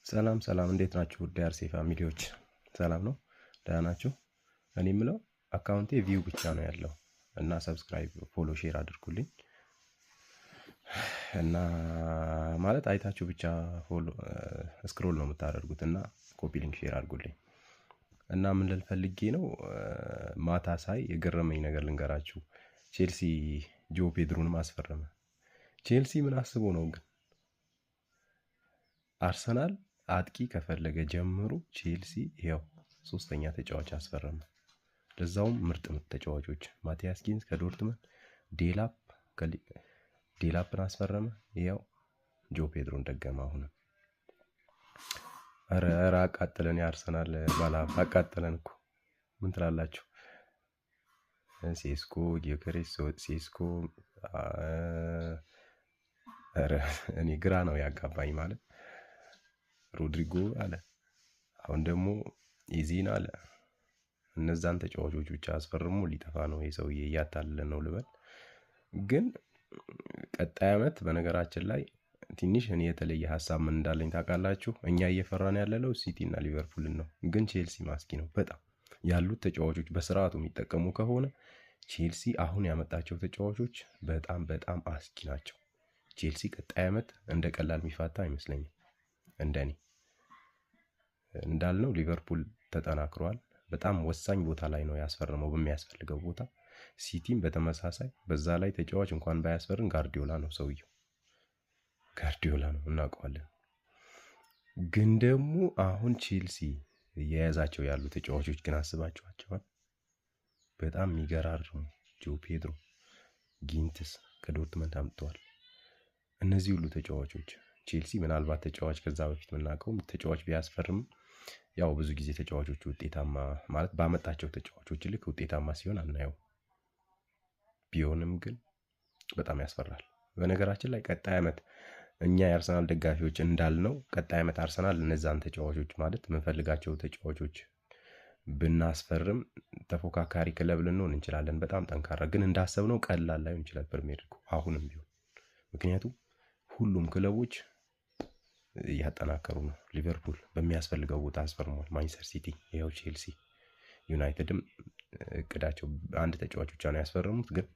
ሰላም ሰላም እንዴት ናችሁ? ውድ የአርሴ ፋሚሊዎች ሰላም ነው? ደህና ናችሁ? እኔ የምለው አካውንቴ ቪው ብቻ ነው ያለው እና ሰብስክራይብ፣ ፎሎ፣ ሼር አድርጉልኝ እና ማለት አይታችሁ ብቻ ፎሎ ስክሮል ነው የምታደርጉት እና ኮፒ ሊንክ ሼር አድርጉልኝ እና ምን ልል ፈልጌ ነው ማታ ሳይ የገረመኝ ነገር ልንገራችሁ። ቼልሲ ጆ ፔድሮን አስፈረመ። ቼልሲ ምን አስቦ ነው ግን? አርሰናል አጥቂ ከፈለገ ጀምሮ ቼልሲ ይኸው ሶስተኛ ተጫዋች አስፈረመ። ለዛውም ምርጥ ተጫዋቾች ማቲያስ ጊንስ ከዶርትመንድ፣ ዴላፕን አስፈረመ። ይኸው ጆ ፔድሮን ደገመ። አሁንም ኧረ አቃጥለን፣ የአርሰናል ባለሀብት አቃጥለን እኮ። ምን ትላላችሁ? ሴስኮ ጊዮከሬስ ሴስኮ እኔ ግራ ነው ያጋባኝ። ማለት ሮድሪጎ አለ፣ አሁን ደግሞ ኢዚን አለ። እነዛን ተጫዋቾች ብቻ አስፈርሞ ሊጠፋ ነው ይሄ ሰውዬ፣ እያታለለ ነው ልበል። ግን ቀጣይ ዓመት በነገራችን ላይ ትንሽ እኔ የተለየ ሀሳብ ምን እንዳለኝ ታውቃላችሁ? እኛ እየፈራን ያለለው ሲቲ እና ሊቨርፑልን ነው። ግን ቼልሲ ማስኪ ነው በጣም ያሉት ተጫዋቾች በስርዓቱ የሚጠቀሙ ከሆነ ቼልሲ አሁን ያመጣቸው ተጫዋቾች በጣም በጣም አስኪ ናቸው። ቼልሲ ቀጣይ ዓመት እንደ ቀላል የሚፋታ አይመስለኝም። እንደኔ እንዳልነው ሊቨርፑል ተጠናክሯል። በጣም ወሳኝ ቦታ ላይ ነው ያስፈረመው፣ በሚያስፈልገው ቦታ። ሲቲም በተመሳሳይ በዛ ላይ ተጫዋች እንኳን ባያስፈርም ጋርዲዮላ ነው ሰውየው፣ ጋርዲዮላ ነው እናውቀዋለን። ግን ደግሞ አሁን ቼልሲ እየያዛቸው ያሉ ተጫዋቾች ግን አስባችኋቸዋል? በጣም የሚገራርሙ ጆ ፔድሮ፣ ጊንትስ ከዶርትመንድ አምጥተዋል። እነዚህ ሁሉ ተጫዋቾች ቼልሲ ምናልባት ተጫዋች ከዛ በፊት የምናውቀው ተጫዋች ቢያስፈርም ያው ብዙ ጊዜ ተጫዋቾቹ ውጤታማ ማለት ባመጣቸው ተጫዋቾች ልክ ውጤታማ ሲሆን አናየው። ቢሆንም ግን በጣም ያስፈራል። በነገራችን ላይ ቀጣይ ዓመት እኛ የአርሰናል ደጋፊዎች እንዳልነው ቀጣይ ዓመት አርሰናል እነዛን ተጫዋቾች ማለት የምንፈልጋቸው ተጫዋቾች ብናስፈርም ተፎካካሪ ክለብ ልንሆን እንችላለን። በጣም ጠንካራ ግን እንዳሰብነው ቀላል ላይሆን ይችላል ፕሪሚየር ሊጉ አሁንም ቢሆን። ምክንያቱም ሁሉም ክለቦች እያጠናከሩ ነው። ሊቨርፑል በሚያስፈልገው ቦታ አስፈርሟል። ማንቸስተር ሲቲ፣ ይኸው ቼልሲ፣ ዩናይትድም እቅዳቸው አንድ ተጫዋች ብቻ ነው ያስፈረሙት፣ ግን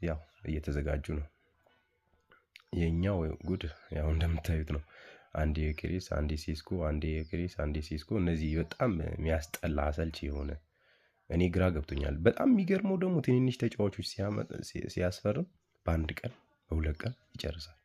ያው እየተዘጋጁ ነው። የኛው ጉድ ያው እንደምታዩት ነው። አንዴ ክሪስ፣ አንዴ ሲስኮ፣ አንዴ ክሪስ፣ አንዴ ሲስኮ። እነዚህ በጣም የሚያስጠላ አሰልቺ የሆነ እኔ ግራ ገብቶኛል። በጣም የሚገርመው ደግሞ ትንንሽ ተጫዋቾች ሲያስፈርም በአንድ ቀን በሁለት ቀን ይጨርሳል።